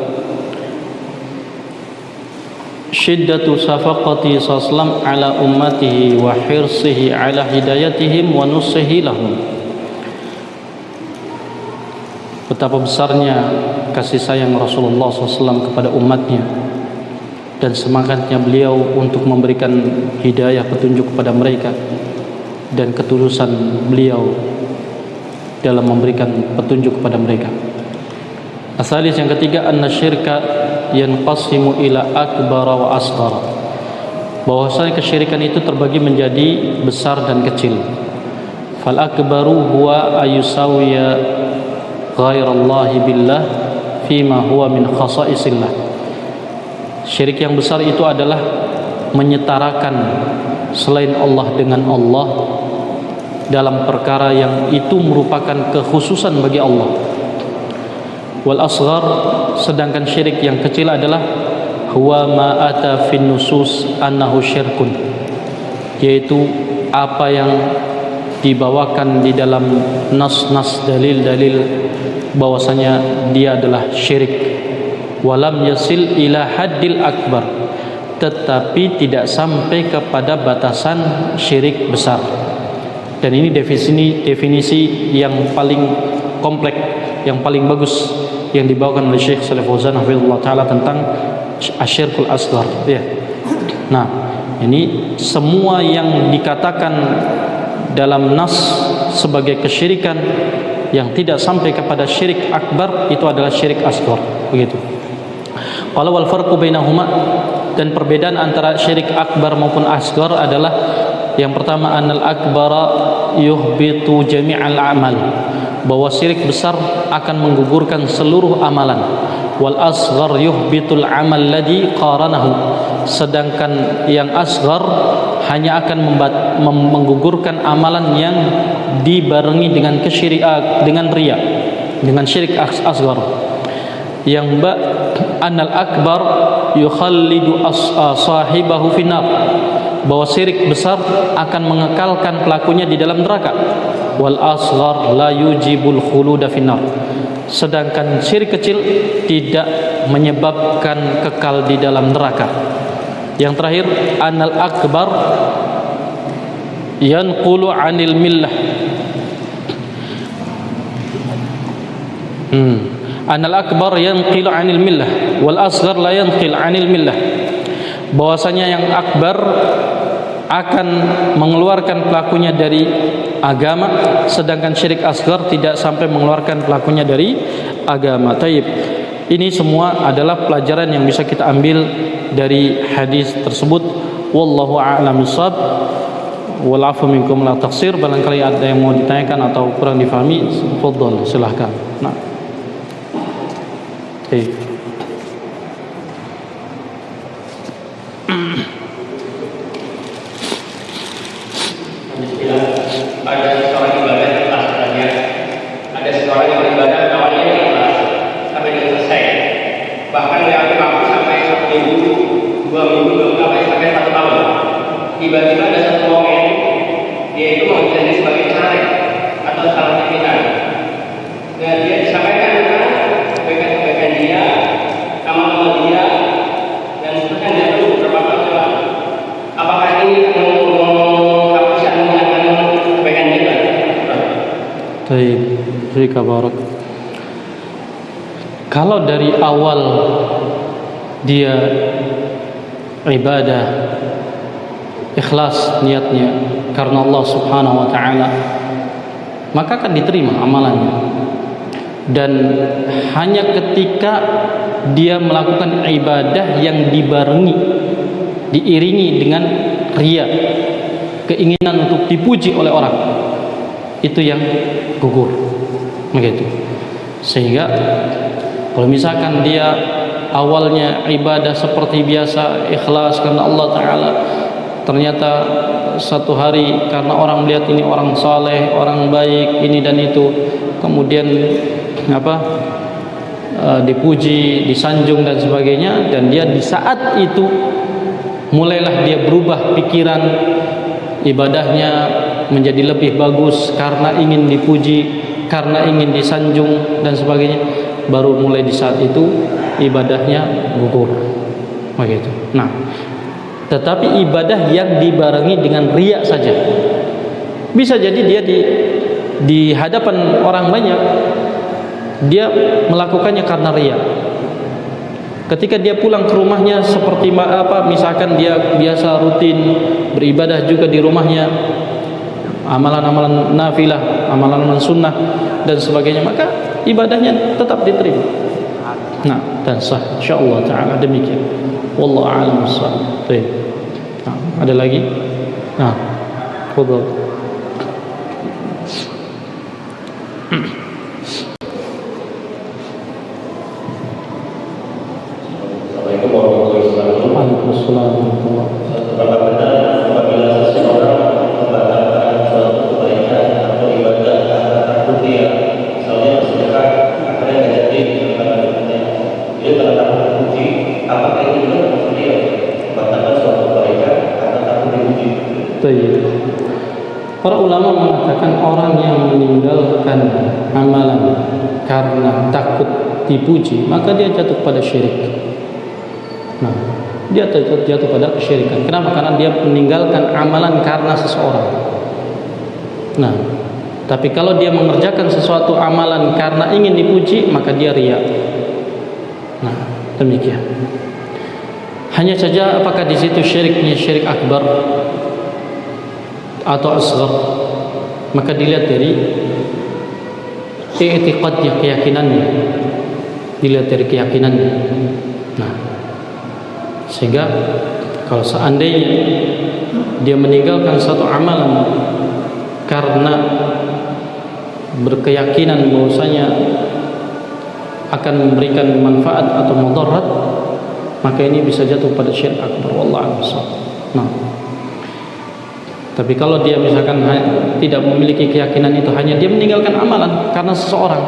syiddatu safaqati sallam ala ummatihi wa hirsihi ala hidayatihim wa nusihi lahum. Betapa besarnya kasih sayang Rasulullah SAW kepada umatnya dan semangatnya beliau untuk memberikan hidayah, petunjuk kepada mereka, dan ketulusan beliau dalam memberikan petunjuk kepada mereka. Asalis, yang ketiga, anna syirka yanqasimu ila akbara wa asghara, bahwasanya kesyirikan itu terbagi menjadi besar dan kecil. Fal akbaru huwa ayusawiya ghairallahi billah fima huwa min khasaisillah. Syirik yang besar itu adalah menyetarakan selain Allah dengan Allah dalam perkara yang itu merupakan kekhususan bagi Allah. Wal asghar, sedangkan syirik yang kecil adalah huwa ma ata fin nusus annahu syirkun, yaitu apa yang dibawakan di dalam nas-nas, dalil-dalil bahwasanya dia adalah syirik. Walam yasil ila haddil akbar, tetapi tidak sampai kepada batasan syirik besar. Dan ini definisi yang paling kompleks, yang paling bagus yang dibawakan oleh Syekh Shalih Fauzan hafizahullah taala tentang asyirkul asghar, ya. Nah, ini semua yang dikatakan dalam nas sebagai kesyirikan yang tidak sampai kepada syirik akbar itu adalah syirik asghar. Begitu. Qala wal farqu bainahuma, dan perbedaan antara syirik akbar maupun asghar adalah yang pertama, annal akbara yuhbitu jami'al amal, bahwa syirik besar akan menggugurkan seluruh amalan. Wal asghar yuhbitul amal ladzi qaranahu, sedangkan yang asghar hanya akan menggugurkan amalan yang dibarengi dengan kesyirikan, dengan riya, dengan syirik asghar. Yang annal akbar yukhallidu sahibahu finnar, bahwa syirik besar akan mengekalkan pelakunya di dalam neraka. Wal asghar la yujibul khuluda finnar, sedangkan syirik kecil tidak menyebabkan kekal di dalam neraka. Yang terakhir, annal akbar yanqulu 'anil millah. Annal akbar yanqilu 'anil millah wal asghar la yanqil 'anil millah, bahwasanya yang akbar akan mengeluarkan pelakunya dari agama, sedangkan syirik asghar tidak sampai mengeluarkan pelakunya dari agama. Taib. Ini semua adalah pelajaran yang bisa kita ambil dari hadis tersebut. Wallahu a'lam bishawab. Wal 'afwu minkum la taqsir. Barangkali ada yang mau ditanyakan atau kurang difahami, fadhal, silahkan. Nah. Baik. Ada seorang ibadah ikhlas saja. Ada seorang yang beribadah awalnya ikhlas sampai dia selesai. Bahkan dia mampu sampai 1 minggu, 2 minggu, sampai 1 tahun. Tiba-tiba ada satu momen dia itu mau jadi sebagai caleg atau salah pimpinan. Nah, dia disampaikan kebaikan dia, amal-amal dia, dan seterusnya dia perlu beberapa tahun lewat. Apakah ini kalau dari awal dia ibadah ikhlas niatnya karena Allah Subhanahu wa taala, maka akan diterima amalannya. Dan hanya ketika dia melakukan ibadah yang dibarengi, diiringi dengan riya, keinginan untuk dipuji oleh orang, itu yang gugur. Begitu. Sehingga kalau misalkan dia awalnya ibadah seperti biasa, ikhlas karena Allah Ta'ala, ternyata satu hari karena orang melihat ini orang saleh, orang baik, ini dan itu, kemudian dipuji, disanjung dan sebagainya, dan dia di saat itu mulailah dia berubah pikiran, ibadahnya menjadi lebih bagus karena ingin dipuji, karena ingin disanjung dan sebagainya, baru mulai di saat itu ibadahnya gugur. Begitu. Nah, tetapi ibadah yang dibarengi dengan riya saja, bisa jadi dia di hadapan orang banyak dia melakukannya karena riya. Ketika dia pulang ke rumahnya seperti misalkan dia biasa rutin beribadah juga di rumahnya, amalan-amalan nafilah, amalan-amalan sunnah dan sebagainya, maka ibadahnya tetap diterima. Nah, dan sah insyaallah taala demikian. Wallahu a'lam bishawab. Nah, ada lagi? Nah, fadhil. Assalamualaikum warahmatullahi wabarakatuh. Waalaikumsalam warahmatullahi wabarakatuh. Apakah benar apabila seseorang membatalkan suatu kebaikan atau ibadah karena takut dia, misalnya bersedekah akhirnya nggak jadi dia karena takut dipuji, apakah itu benar maksud dia membatalkan suatu kebaikan karena takut dipuji? Baik. Para ulama mengatakan orang yang meninggalkan amalan karena takut dipuji, maka dia jatuh pada syirik. Nah, dia jatuh pada kesyirikan. Kenapa? Karena dia meninggalkan amalan karena seseorang. Nah, tapi kalau dia mengerjakan sesuatu amalan karena ingin dipuji, maka dia riya. Nah, demikian. Hanya saja apakah di situ syiriknya syirik akbar atau asghar, maka dilihat dari i'tiqadnya, keyakinannya, dilihat dari keyakinannya. Nah, sehingga kalau seandainya dia meninggalkan satu amalan karena berkeyakinan bahwasanya akan memberikan manfaat atau mudarat, maka ini bisa jatuh pada syirik akbar, wallahu a'lam. Nah, tapi kalau dia misalkan tidak memiliki keyakinan itu, hanya dia meninggalkan amalan karena seseorang,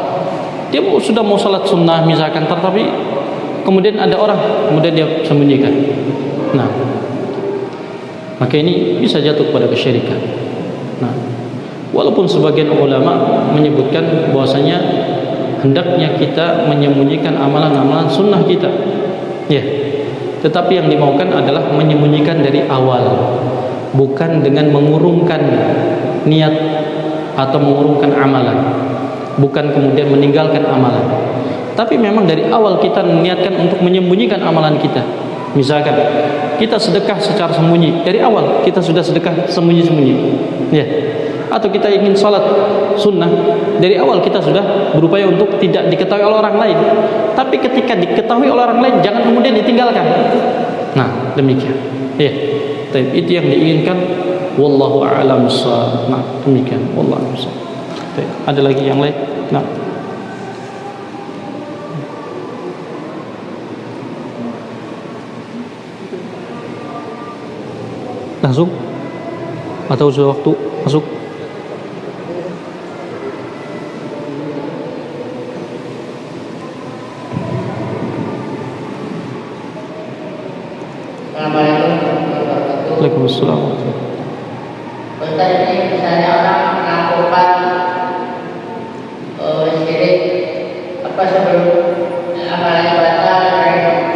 dia sudah mau salat sunnah misalkan, tetapi kemudian ada orang, kemudian dia sembunyikan. Nah, maka ini bisa jatuh pada kesyirikan. Nah, walaupun sebagian ulama menyebutkan bahwasanya hendaknya kita menyembunyikan amalan-amalan sunnah kita, ya, tetapi yang dimaukan adalah menyembunyikan dari awal, bukan dengan mengurungkan niat atau mengurungkan amalan, bukan kemudian meninggalkan amalan. Tapi memang dari awal kita niatkan untuk menyembunyikan amalan kita. Misalkan kita sedekah secara sembunyi, dari awal kita sudah sedekah sembunyi-sembunyi, ya. Atau kita ingin sholat sunnah, dari awal kita sudah berupaya untuk tidak diketahui oleh orang lain. Tapi ketika diketahui oleh orang lain, jangan kemudian ditinggalkan. Nah, demikian, ya. Itu yang diinginkan. Wallahu a'lam bishawab. Nah, demikian. Wallahu a'lam bishawab. Ada lagi yang lain? Nah. Langsung? Atau sudah waktu masuk? Waalaikumsalam. Ustaz, ini misalnya orang melakukan syirik apa sebelum amalan ibadah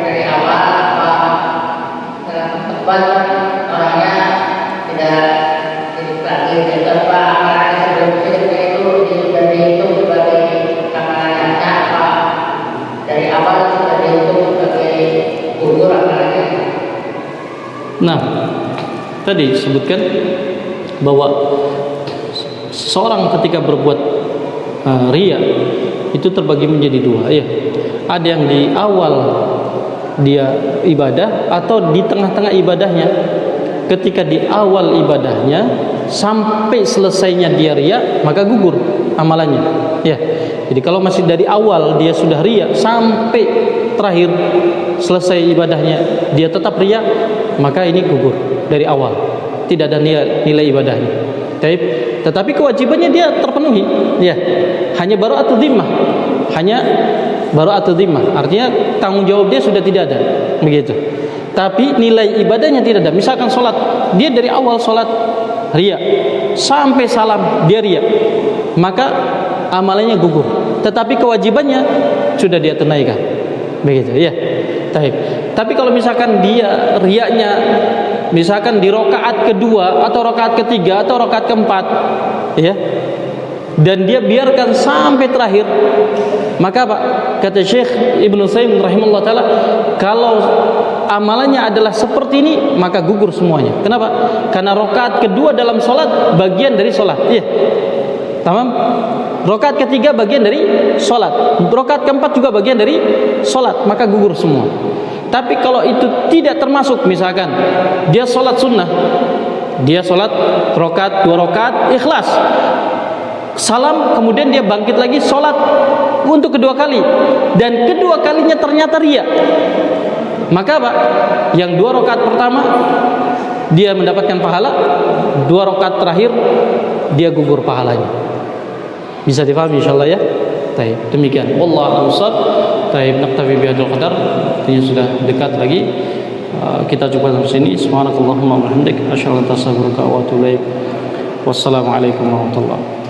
dari awal, apa dalam tempat orangnya tidak syirik lagi, apa amalan sebelum syiriknya itu sudah dihitung sebagai amalan yang sah, apa dari awal sudah dihitung sebagai gugur amalannya. Nah, tadi sebutkan bahwa seorang ketika berbuat riya itu terbagi menjadi dua, ya. Ada yang di awal dia ibadah atau di tengah-tengah ibadahnya. Ketika di awal ibadahnya sampai selesainya dia riya, maka gugur amalannya, ya. Jadi kalau masih dari awal dia sudah riya sampai terakhir selesai ibadahnya dia tetap riya, maka ini gugur dari awal, tidak ada nilai ibadahnya. Tetapi kewajibannya dia terpenuhi, ya. Hanya bara'atul dhimmah, hanya bara'atul dhimmah, artinya tanggung jawab dia sudah tidak ada, begitu. Tapi nilai ibadahnya tidak ada. Misalkan sholat, dia dari awal sholat riya sampai salam dia riya, maka amalannya gugur. Tetapi kewajibannya sudah dia tunaikan, begitu, ya. Tapi kalau misalkan dia riyanya misalkan di rakaat kedua atau rakaat ketiga atau rakaat keempat, ya, dan dia biarkan sampai terakhir, maka apa? Kata Syekh Ibnu Utsaimin rahimahullah taala, kalau amalannya adalah seperti ini, maka gugur semuanya. Kenapa? Karena rakaat kedua dalam sholat bagian dari sholat, ya. Tamam? Rakaat ketiga bagian dari sholat, rakaat keempat juga bagian dari sholat, maka gugur semua. Tapi kalau itu tidak termasuk, misalkan dia sholat sunnah, dia sholat rakaat, 2 rakaat ikhlas, salam, kemudian dia bangkit lagi sholat untuk kedua kali, dan kedua kalinya ternyata riya, maka apa? Yang 2 rakaat pertama dia mendapatkan pahala, 2 rakaat terakhir dia gugur pahalanya. Bisa difahami insyaallah, ya. Baik, demikian. Wallahu a'lam. Baik, naktafi bihadzal qadar. Ini sudah dekat lagi. Kita coba sampai sini. Subhanakallahumma wa bihamdik, asyhadu an la ilaha illa anta astaghfiruka wa atubu ilaik. Wassalamualaikum warahmatullahi wabarakatuh.